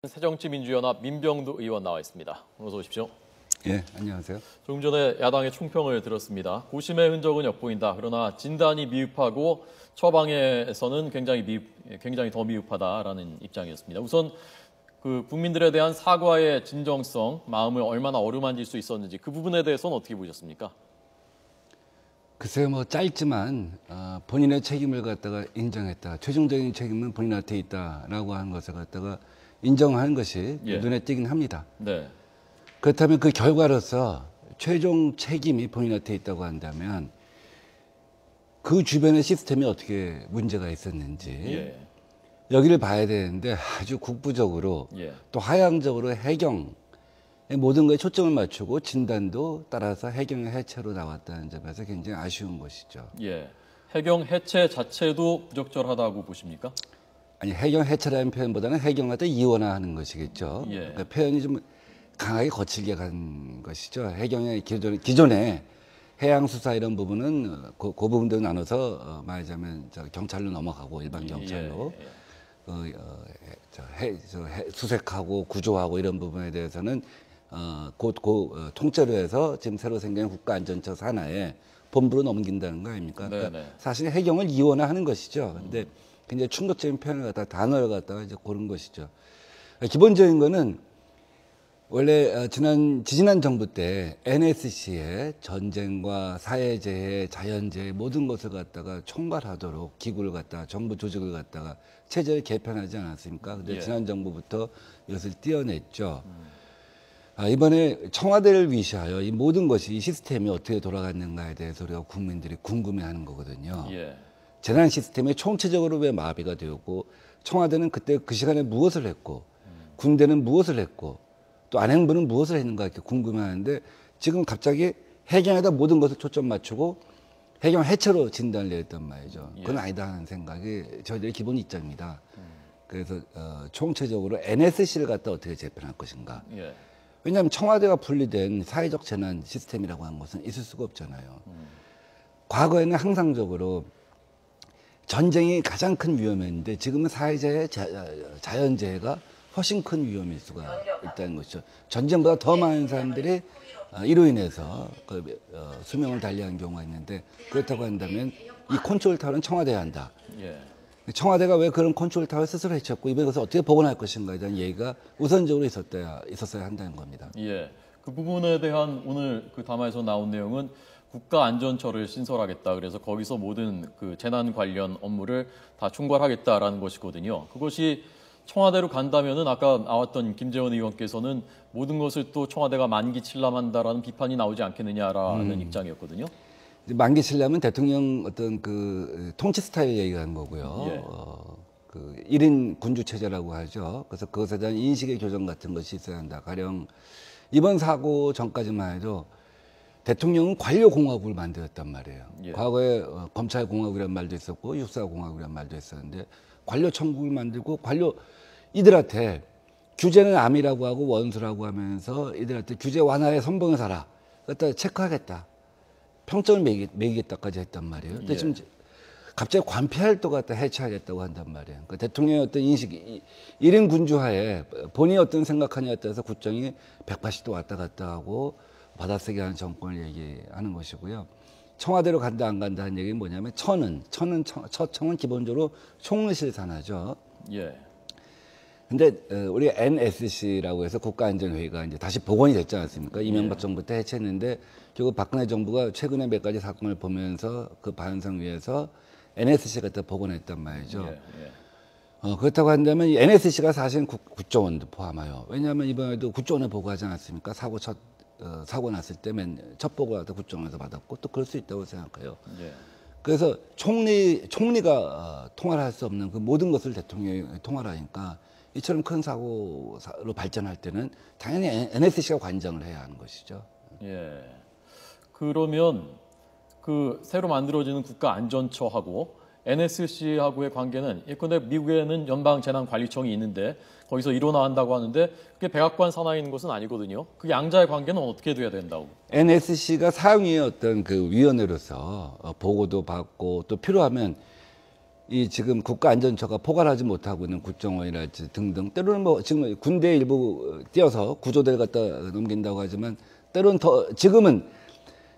새정치민주연합 민병두 의원 나와 있습니다. 어서 오십시오. 예, 안녕하세요. 조금 전에 야당의 총평을 들었습니다. 고심의 흔적은 엿보인다. 그러나 진단이 미흡하고 처방에서는 굉장히 더 미흡하다라는 입장이었습니다. 우선 그 국민들에 대한 사과의 진정성, 마음을 얼마나 어루만질 수 있었는지 그 부분에 대해서는 어떻게 보셨습니까? 글쎄요, 뭐 짧지만 본인의 책임을 갖다가 인정했다. 최종적인 책임은 본인한테 있다라고 하는 것을 갖다가 인정하는 것이 눈에 띄긴 합니다. 네. 그렇다면 그 결과로서 최종 책임이 본인한테 있다고 한다면 그 주변의 시스템이 어떻게 문제가 있었는지 여기를 봐야 되는데 아주 국부적으로 또 하향적으로 해경의 모든 것에 초점을 맞추고 진단도 따라서 해경의 해체로 나왔다는 점에서 굉장히 아쉬운 것이죠. 예. 해경 해체 자체도 부적절하다고 보십니까? 아니, 해경 해체라는 표현보다는 해경한테 이원화하는 것이겠죠. 그러니까 표현이 좀 강하게 거칠게 간 것이죠. 해경의 기존에 해양수사 이런 부분은 그 부분도 나눠서 말하자면 경찰로 넘어가고 일반 경찰로 수색하고 구조하고 이런 부분에 대해서는 곧 통째로 해서 지금 새로 생긴 국가안전처 산하에 본부로 넘긴다는 거 아닙니까? 그러니까 사실 해경을 이원화하는 것이죠. 근데 굉장히 충격적인 표현을 갖다가 단어를 갖다가 이제 고른 것이죠. 기본적인 거는 원래 지지난 정부 때 NSC의 전쟁과 사회재해, 자연재해 모든 것을 갖다가 총괄하도록 기구를 갖다가 정부 조직을 갖다가 체제를 개편하지 않았습니까? 근데 지난 정부부터 이것을 띄어냈죠. 이번에 청와대를 위시하여 이 모든 것이 이 시스템이 어떻게 돌아갔는가에 대해서 우리가 국민들이 궁금해하는 거거든요. 재난 시스템이 총체적으로 왜 마비가 되었고 청와대는 그때 그 시간에 무엇을 했고 군대는 무엇을 했고 또 안행부는 무엇을 했는가 이렇게 궁금해하는데 지금 갑자기 해경에다 모든 것을 초점 맞추고 해경 해체로 진단을 내렸단 말이죠. 그건 아니다 하는 생각이 저희들의 기본 입장입니다. 그래서 총체적으로 NSC를 갖다 어떻게 재편할 것인가. 왜냐하면 청와대가 분리된 사회적 재난 시스템이라고 하는 것은 있을 수가 없잖아요. 과거에는 항상적으로 전쟁이 가장 큰 위험이었는데 지금은 사회재해, 자연재해가 훨씬 큰 위험일 수가 있다는 것이죠. 전쟁보다 더 많은 사람들이 이로 인해서 수명을 달리한 경우가 있는데 그렇다고 한다면 이 컨트롤 타워는 청와대에 한다. 청와대가 왜 그런 컨트롤 타워를 스스로 해쳤고 이번에 그것을 어떻게 복원할 것인가에 대한 얘기가 우선적으로 있었어야 한다는 겁니다. 그 부분에 대한 오늘 그 담화에서 나온 내용은 국가안전처를 신설하겠다. 그래서 거기서 모든 그 재난 관련 업무를 다 총괄하겠다라는 것이거든요. 그것이 청와대로 간다면은 아까 나왔던 김재원 의원께서는 모든 것을 또 청와대가 만기칠람한다라는 비판이 나오지 않겠느냐라는 입장이었거든요. 만기칠람은 대통령 어떤 그 통치 스타일 얘기하는 거고요. 그 1인 군주 체제라고 하죠. 그래서 그것에 대한 인식의 교정 같은 것이 있어야 한다. 가령 이번 사고 전까지만 해도 대통령은 관료공화국을 만들었단 말이에요. 과거에 검찰공화국이라는 말도 있었고 육사공화국이라는 말도 있었는데 관료천국을 만들고 이들한테 규제는 암이라고 하고 원수라고 하면서 이들한테 규제 완화에 선봉에 서라. 그것다 체크하겠다. 평점을 매기겠다까지 했단 말이에요. 근데 지금 갑자기 관폐활동 갖다 해체하겠다고 한단 말이에요. 그러니까 대통령의 어떤 인식이 1인 군주하에 본인이 어떤 생각하냐에 따라서 국정이 180도 왔다 갔다 하고 받아쓰게 하는 정권을 얘기하는 것이고요. 청와대로 간다 안 간다 하는 얘기는 뭐냐면 처청은 기본적으로 총리실 산하죠. 근데 우리 NSC라고 해서 국가안전회의가 이제 다시 복원이 됐지 않습니까? 이명박 정부 때 해체했는데 결국 박근혜 정부가 최근에 몇 가지 사건을 보면서 그 반성 위에서 NSC 갖다 복원했단 말이죠. 그렇다고 한다면 이 NSC가 사실은 국정원도 포함해요. 왜냐하면 이번에도 국정원에 보고하지 않았습니까? 사고 났을 때 첫 보고가 국정원에서 받았고 또 그럴 수 있다고 생각해요. 그래서 총리가 통화를 할 수 없는 그 모든 것을 대통령이 통화를 하니까 이처럼 큰 사고로 발전할 때는 당연히 NSC가 관장을 해야 하는 것이죠. 그러면 그 새로 만들어지는 국가안전처하고 NSC하고의 관계는 예컨대 미국에는 연방재난관리청이 있는데 거기서 일어난다고 하는데 그게 백악관 산하에 있는 것은 아니거든요. 그 양자의 관계는 어떻게 돼야 된다고? NSC가 상위의 어떤 그 위원회로서 보고도 받고 또 필요하면 이 지금 국가안전처가 포괄하지 못하고 있는 국정원이랄지 등등 때로는 뭐 지금 군대 일부 띄어서 구조대를 갖다 넘긴다고 하지만 때로는 더 지금은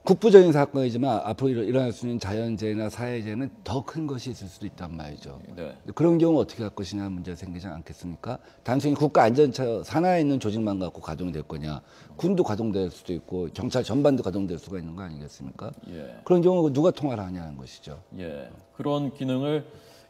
국부적인 사건이지만 앞으로 일어날 수 있는 자연재해나 사회재해는 더 큰 것이 있을 수도 있단 말이죠. 네. 그런 경우 어떻게 할 것이냐 문제가 생기지 않겠습니까? 단순히 국가안전처 산하에 있는 조직만 갖고 가동될 거냐. 군도 가동될 수도 있고 경찰 전반도 가동될 수가 있는 거 아니겠습니까? 예. 그런 경우 누가 통화를 하냐는 것이죠. 예. 그런 기능을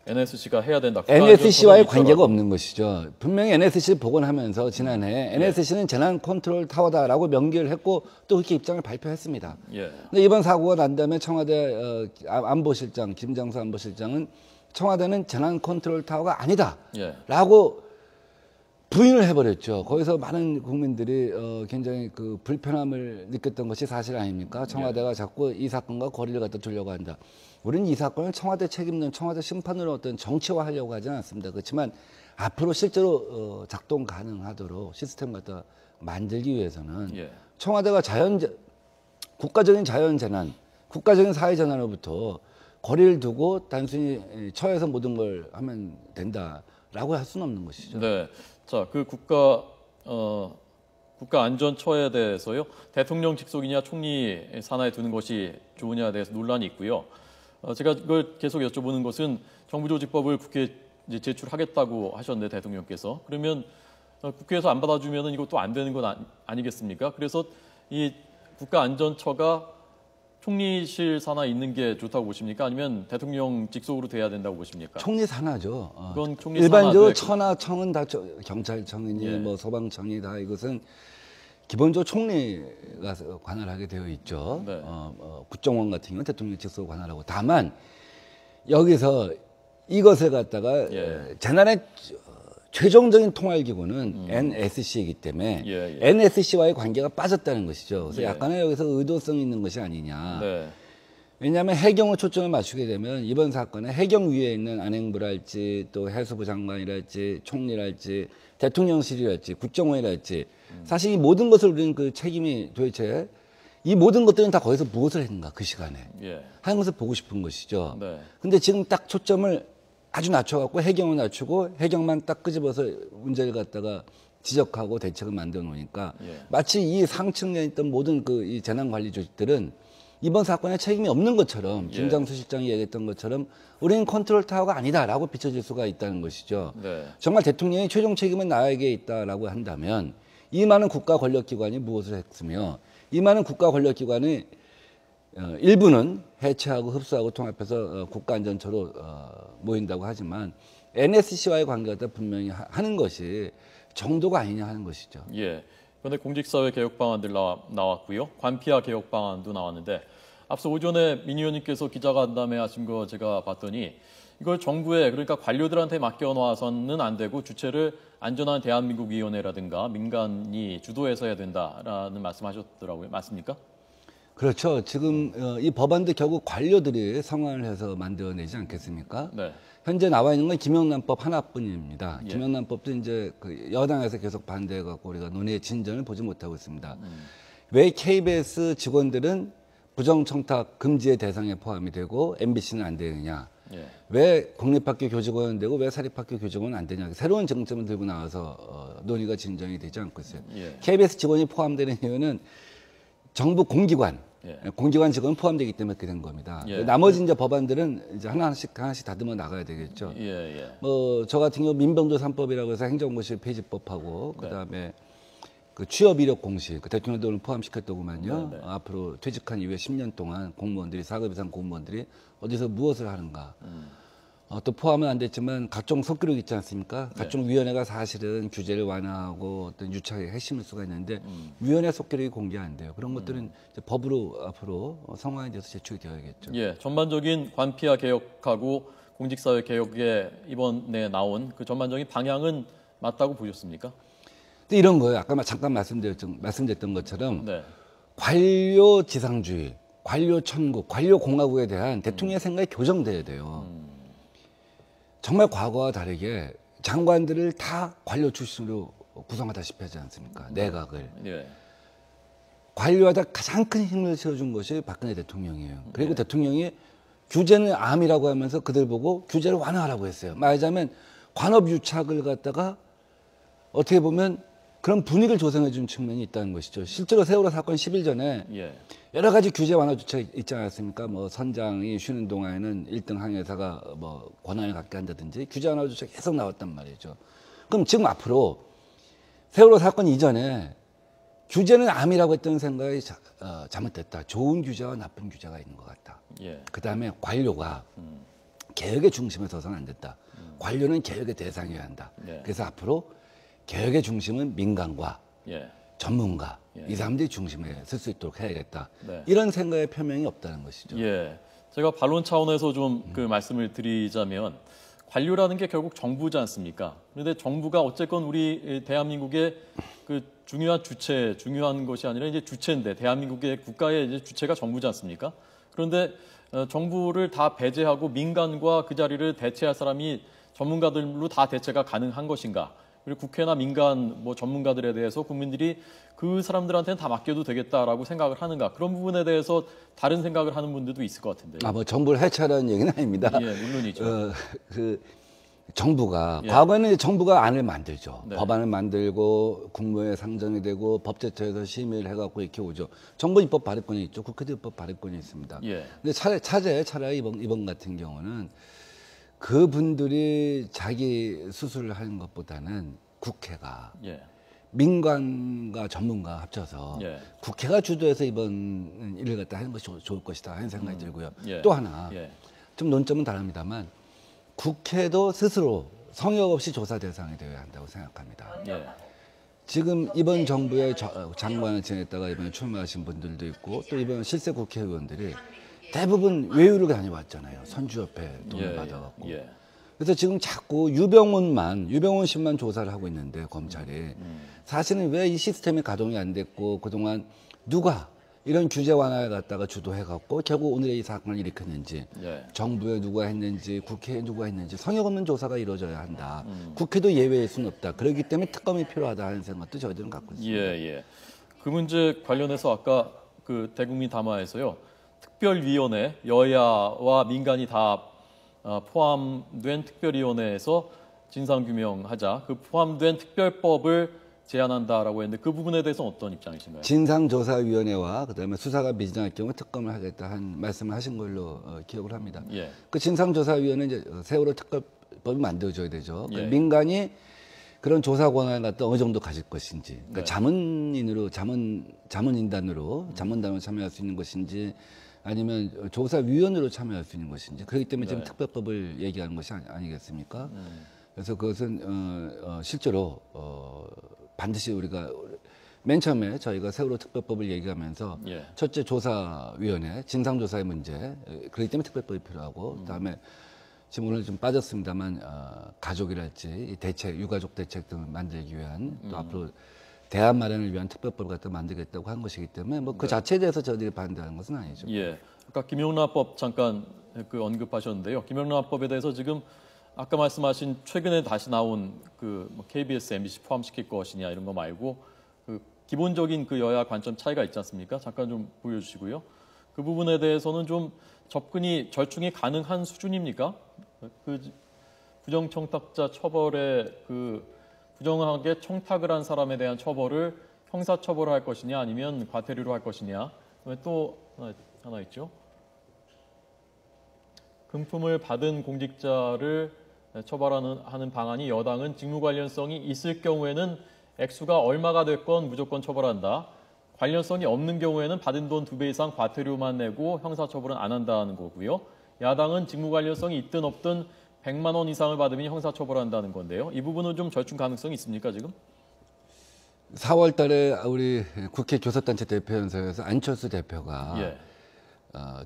NSC가 해야 된다. NSC와의 관계가 없는 것이죠. 분명히 NSC를 복원하면서 지난해 NSC는 재난 컨트롤 타워다라고 명기를 했고 또 그렇게 입장을 발표했습니다. 예. 근데 이번 사고가 난 다음에 청와대 안보실장 김장수 안보실장은 청와대는 재난 컨트롤 타워가 아니다라고 부인을 해버렸죠. 거기서 많은 국민들이 굉장히 그 불편함을 느꼈던 것이 사실 아닙니까? 청와대가 자꾸 이 사건과 거리를 갖다 두려고 한다. 우리는 이 사건을 청와대 책임론, 청와대 심판으로 어떤 정치화하려고 하지는 않습니다. 그렇지만 앞으로 실제로 작동 가능하도록 시스템 갖다 만들기 위해서는 청와대가 국가적인 자연재난, 국가적인 사회재난으로부터 거리를 두고 단순히 처에서 모든 걸 하면 된다라고 할 수는 없는 것이죠. 네. 자, 그 국가안전처에 대해서요. 대통령 직속이냐 총리 산하에 두는 것이 좋으냐에 대해서 논란이 있고요. 제가 이걸 계속 여쭤보는 것은 정부조직법을 국회에 이제 제출하겠다고 하셨는데 대통령께서 그러면 국회에서 안 받아주면 이것도 안 되는 건 아니겠습니까? 그래서 이 국가안전처가 총리실 산하에 있는 게 좋다고 보십니까? 아니면 대통령 직속으로 돼야 된다고 보십니까? 총리 산하죠. 그건 총리 일반적으로 처나 청은 다 경찰청이니 예. 뭐 소방청이 다 이것은 기본적으로 총리가 관할하게 되어 있죠. 네. 국정원 같은 경우는 대통령 직속 관할하고 다만 여기서 이것을 갖다가 재난의 최종적인 통할기구는 NSC이기 때문에 NSC와의 관계가 빠졌다는 것이죠. 그래서 약간의 여기서 의도성 있는 것이 아니냐. 네. 왜냐하면 해경을 초점을 맞추게 되면 이번 사건에 해경 위에 있는 안행부랄지 또 해수부 장관이랄지 총리랄지 대통령실이랄지 국정원이랄지 사실 이 모든 것을 우리는 그 책임이 도대체 이 모든 것들은 다 거기서 무엇을 했는가 그 시간에 하는 것을 보고 싶은 것이죠. 네. 근데 지금 딱 초점을 아주 낮춰갖고 해경을 낮추고 해경만 딱 끄집어서 문제를 갖다가 지적하고 대책을 만들어 놓으니까 마치 이 상층에 있던 모든 그 이 재난관리 조직들은 이번 사건에 책임이 없는 것처럼 김장수 실장이 얘기했던 것처럼 우리는 컨트롤 타워가 아니다라고 비춰질 수가 있다는 것이죠. 네. 정말 대통령의 최종 책임은 나에게 있다라고 한다면 이 많은 국가 권력기관이 무엇을 했으며 이 많은 국가 권력기관이 일부는 해체하고 흡수하고 통합해서 국가안전처로 모인다고 하지만 NSC와의 관계가 분명히 하는 것이 정도가 아니냐 하는 것이죠. 예. 그런데 공직사회 개혁 방안들 나왔고요. 관피아 개혁 방안도 나왔는데 앞서 오전에 민 의원님께서 기자간담회 하신 거 제가 봤더니 이걸 정부에 그러니까 관료들한테 맡겨놔서는 안 되고 주체를 안전한 대한민국위원회라든가 민간이 주도해서 해야 된다라는 말씀하셨더라고요. 맞습니까? 그렇죠. 지금 이 법안도 결국 관료들이 성안을 해서 만들어내지 않겠습니까? 네. 현재 나와 있는 건 김영란법 하나뿐입니다. 김영란법도 이제 그 여당에서 계속 반대해갖고 우리가 논의의 진전을 보지 못하고 있습니다. 왜 KBS 직원들은 부정청탁 금지의 대상에 포함이 되고 MBC는 안 되느냐? 왜 공립학교 교직원은 되고 왜 사립학교 교직원은 안 되냐? 새로운 정점을 들고 나와서 논의가 진전이 되지 않고 있어요. KBS 직원이 포함되는 이유는 정부 공기관, 공기관 직원은 포함되기 때문에 그렇게 된 겁니다. 나머지 이제 법안들은 이제 하나씩 다듬어 나가야 되겠죠. 뭐 저 같은 경우 민병조 3법이라고 해서 행정고시 폐지법하고 그다음에 그 취업 이력 공시, 그 대통령도 포함시켰더구만요. 앞으로 퇴직한 이후에 10년 동안 공무원들이 4급 이상 공무원들이 어디서 무엇을 하는가. 또 포함은 안 됐지만 각종 속기록 있지 않습니까? 각종 위원회가 사실은 규제를 완화하고 어떤 유착의 핵심일 수가 있는데 위원회 속기록이 공개 안 돼요. 그런 것들은 이제 법으로 앞으로 성화에 대해서 제출이 되어야겠죠. 예, 전반적인 관피아 개혁하고 공직사회 개혁에 이번에 나온 그 전반적인 방향은 맞다고 보셨습니까? 근데 이런 거예요. 아까 잠깐 말씀드렸던 것처럼 관료 지상주의, 관료 천국, 관료 공화국에 대한 대통령의 생각이 교정돼야 돼요. 정말 과거와 다르게 장관들을 다 관료 출신으로 구성하다시피 하지 않습니까? 내각을. 관료하다 가장 큰 힘을 실어준 것이 박근혜 대통령이에요. 그리고 대통령이 규제는 암이라고 하면서 그들 보고 규제를 완화하라고 했어요. 말하자면 관업유착을 갖다가 어떻게 보면 그런 분위기를 조성해 준 측면이 있다는 것이죠. 실제로 세월호 사건 10일 전에 예. 여러 가지 규제 완화 조치가 있지 않았습니까? 뭐 선장이 쉬는 동안에는 1등 항해사가 뭐 권한을 갖게 한다든지 규제 완화 조치가 계속 나왔단 말이죠. 그럼 지금 앞으로 세월호 사건 이전에 규제는 암이라고 했던 생각이 잘못됐다. 좋은 규제와 나쁜 규제가 있는 것 같다. 예. 그다음에 관료가 개혁의 중심에 서서는 안 됐다. 관료는 개혁의 대상이어야 한다. 예. 그래서 앞으로 개혁의 중심은 민간과 예. 전문가 예. 이 사람들이 중심에 설 수 있도록 해야겠다. 네. 이런 생각의 표명이 없다는 것이죠. 예. 제가 반론 차원에서 좀 그 말씀을 드리자면 관료라는 게 결국 정부지 않습니까? 그런데 정부가 어쨌건 우리 대한민국의 그 중요한 주체, 중요한 것이 아니라 이제 주체인데 대한민국의 국가의 이제 주체가 정부지 않습니까? 그런데 정부를 다 배제하고 민간과 그 자리를 대체할 사람이 전문가들로 다 대체가 가능한 것인가? 그리고 국회나 민간 뭐 전문가들에 대해서 국민들이 그 사람들한테는 다 맡겨도 되겠다라고 생각을 하는가? 그런 부분에 대해서 다른 생각을 하는 분들도 있을 것 같은데. 뭐 정부를 해체하라는 얘기는 아닙니다. 예, 물론이죠. 정부가 예. 과거에는 정부가 안을 만들죠. 네. 법안을 만들고 국무회에 상정이 되고 법제처에서 심의를 해갖고 이렇게 오죠. 정부 입법 발의권이 있죠. 국회도 입법 발의권이 있습니다. 예. 근데 차라리 이번 같은 경우는 그분들이 자기 수술을 하는 것보다는 국회가 예. 민간과 전문가 합쳐서 예. 국회가 주도해서 이번 일을 갖다 하는 것이 좋을 것이다 하는 생각이 들고요. 예. 또 하나 예. 좀 논점은 다릅니다만 국회도 스스로 성역 없이 조사 대상이 되어야 한다고 생각합니다. 예. 지금 이번 정부의 장관을 지냈다가 이번에 출마하신 분들도 있고 또 이번 실세 국회의원들이 대부분 외유를 다녀왔잖아요. 선주협회 돈을 받아갖고. 예. 그래서 지금 자꾸 유병훈 씨만 조사를 하고 있는데 검찰이 사실은 왜 이 시스템이 가동이 안 됐고 그동안 누가 이런 규제 완화를 갖다가 주도해갖고 결국 오늘의 이 사건을 일으켰는지 예. 정부에 누가 했는지 국회에 누가 했는지 성역 없는 조사가 이루어져야 한다. 국회도 예외일 수는 없다. 그렇기 때문에 특검이 필요하다 하는 생각도 저희들은 갖고 있습니다. 예, 예. 그 문제 관련해서 아까 그 대국민 담화에서요. 특별위원회, 여야와 민간이 다 포함된 특별위원회에서 진상규명하자. 그 포함된 특별법을 제안한다라고 했는데 그 부분에 대해서는 어떤 입장이신가요? 진상조사위원회와 그다음에 수사가 미진할 경우 특검을 하겠다 한 말씀을 하신 걸로 기억을 합니다. 예. 그 진상조사위원회 이제 세월호 특검법이 만들어져야 되죠. 예. 민간이 그런 조사 권한을 갖다 어느 정도 가질 것인지, 그러니까 네. 자문단으로 참여할 수 있는 것인지, 아니면 조사위원으로 참여할 수 있는 것인지. 그렇기 때문에 지금 네. 특별법을 얘기하는 것이 아니겠습니까? 그래서 그것은 실제로 반드시 우리가 맨 처음에 저희가 세월호 특별법을 얘기하면서 예. 첫째 조사위원회, 진상조사의 문제, 그렇기 때문에 특별법이 필요하고, 그다음에 지금 오늘 좀 빠졌습니다만 가족이랄지 대책, 유가족 대책 등을 만들기 위한 또 앞으로 대안 마련을 위한 특별법을 갖다 만들겠다고 한 것이기 때문에 뭐 그 자체에 대해서 저희들이 반대하는 것은 아니죠. 예. 아까 김영란법 잠깐 그 언급하셨는데요. 김영란법에 대해서 지금 아까 말씀하신 최근에 다시 나온 그 KBS, MBC 포함시킬 것이냐 이런 거 말고 그 기본적인 그 여야 관점 차이가 있지 않습니까? 잠깐 좀 보여주시고요. 그 부분에 대해서는 좀 접근이 절충이 가능한 수준입니까? 그 부정청탁자 처벌에 그 부정하게 청탁을 한 사람에 대한 처벌을 형사처벌을 할 것이냐 아니면 과태료로 할 것이냐. 또 하나 있죠. 금품을 받은 공직자를 처벌하는 방안이 여당은 직무 관련성이 있을 경우에는 액수가 얼마가 됐건 무조건 처벌한다. 관련성이 없는 경우에는 받은 돈 2배 이상 과태료만 내고 형사처벌은 안 한다는 거고요. 야당은 직무 관련성이 있든 없든 100만 원 이상을 받으면 형사처벌한다는 건데요. 이 부분은 좀 절충 가능성이 있습니까 지금? 4월 달에 우리 국회 교섭단체 대표연설에서 안철수 대표가 예.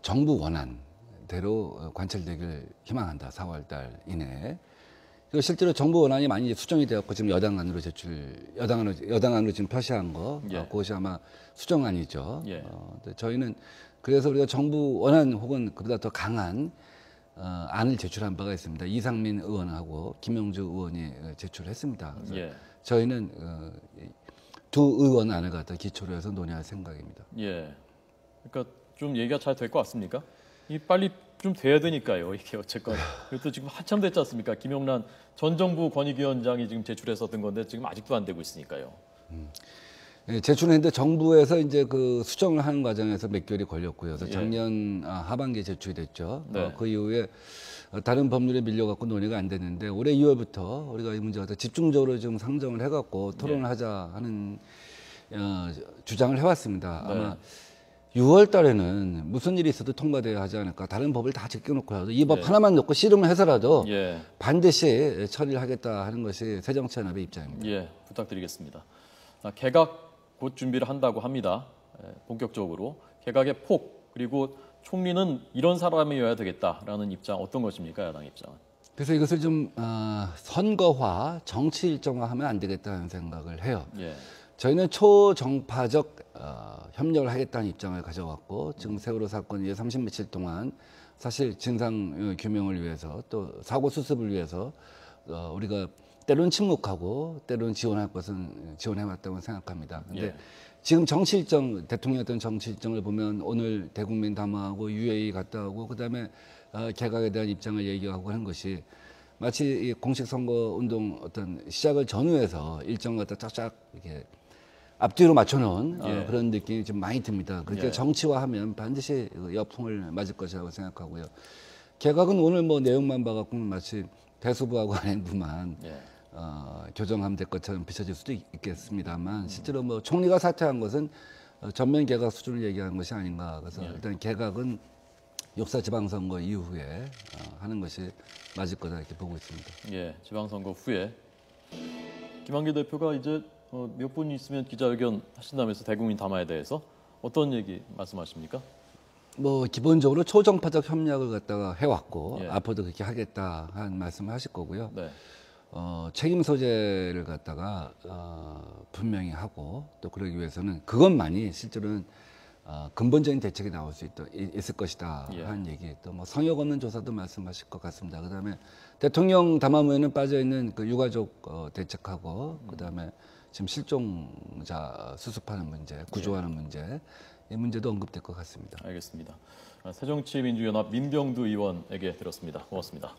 정부 원안대로 관철되길 희망한다. 4월 달 이내에. 그리고 실제로 정부 원안이 많이 수정이 되었고 지금 여당안으로 지금 표시한 거 예. 그것이 아마 수정안이죠. 예. 근데 저희는 그래서 우리가 정부 원안 혹은 그보다 더 강한 안을 제출한 바가 있습니다. 이상민 의원하고 김영주 의원이 제출했습니다. 그래서 예. 저희는 두 의원 안을 갖다 기초로 해서 논의할 생각입니다. 예. 그러니까 좀 얘기가 잘 될 것 같습니까? 이 빨리 좀 돼야 되니까요. 이게 어쨌건 그것도 지금 한참 됐지 않습니까? 김영란 전 정부 권익위원장이 지금 제출했었던 건데 지금 아직도 안 되고 있으니까요. 예, 제출했는데 정부에서 이제 그 수정을 하는 과정에서 몇 개월이 걸렸고요. 그래서 예. 작년 하반기에 제출이 됐죠. 네. 그 이후에 다른 법률에 밀려갖고 논의가 안 됐는데 올해 2월부터 우리가 이 문제가 더 집중적으로 좀 상정을 해갖고 토론을 하자 하는 주장을 해왔습니다. 네. 아마 6월 달에는 무슨 일이 있어도 통과돼야 하지 않을까. 다른 법을 다 제껴놓고 이 법 하나만 넣고 씨름을 해서라도 예. 반드시 처리를 하겠다 하는 것이 새정치연합의 입장입니다. 예, 부탁드리겠습니다. 개각 곧 준비를 한다고 합니다. 본격적으로 개각의 폭 그리고 총리는 이런 사람이어야 되겠다라는 입장 어떤 것입니까, 야당 입장은? 그래서 이것을 좀 선거화, 정치 일정화하면 안 되겠다는 생각을 해요. 예. 저희는 초정파적 협력을 하겠다는 입장을 가져왔고 지금 세월호 사건이 30 며칠 동안 사실 진상 규명을 위해서 또 사고 수습을 위해서 우리가 때로는 침묵하고 때로는 지원할 것은 지원해왔다고 생각합니다. 근데 지금 정치 일정, 대통령 어떤 정치 일정을 보면 오늘 대국민 담화하고 UAE 갔다 오고 그다음에 개각에 대한 입장을 얘기하고 하는 것이 마치 이 공식 선거 운동 어떤 시작을 전후해서 일정을 갖다 쫙쫙 이렇게 앞뒤로 맞춰놓은 그런 느낌이 좀 많이 듭니다. 그렇게 정치화하면 반드시 역풍을 맞을 것이라고 생각하고요. 개각은 오늘 뭐 내용만 봐갖고는 마치 대수부하고 안행부만 교정하면 될 것처럼 비춰질 수도 있겠습니다만 실제로 뭐 총리가 사퇴한 것은 전면 개각 수준을 얘기하는 것이 아닌가. 그래서 일단 개각은 역사 지방선거 이후에 하는 것이 맞을 거다 이렇게 보고 있습니다. 예, 지방선거 후에 김한길 대표가 이제 몇 분 있으면 기자회견 하신다면서 대국민 담화에 대해서 어떤 얘기 말씀하십니까? 뭐 기본적으로 초정파적 협력을 갖다가 해왔고 앞으로도 그렇게 하겠다 한 말씀을 하실 거고요. 네. 책임 소재를 갖다가 분명히 하고 또 그러기 위해서는 그것만이 실제로는 근본적인 대책이 나올 수 있을 것이다 하는 얘기. 또 뭐 성역 없는 조사도 말씀하실 것 같습니다. 그다음에 대통령 담화문에는 빠져 있는 그 유가족 대책하고 그다음에 지금 실종자 수습하는 문제, 구조하는 문제 이 문제도 언급될 것 같습니다. 알겠습니다. 새정치민주연합 민병두 의원에게 들었습니다. 고맙습니다.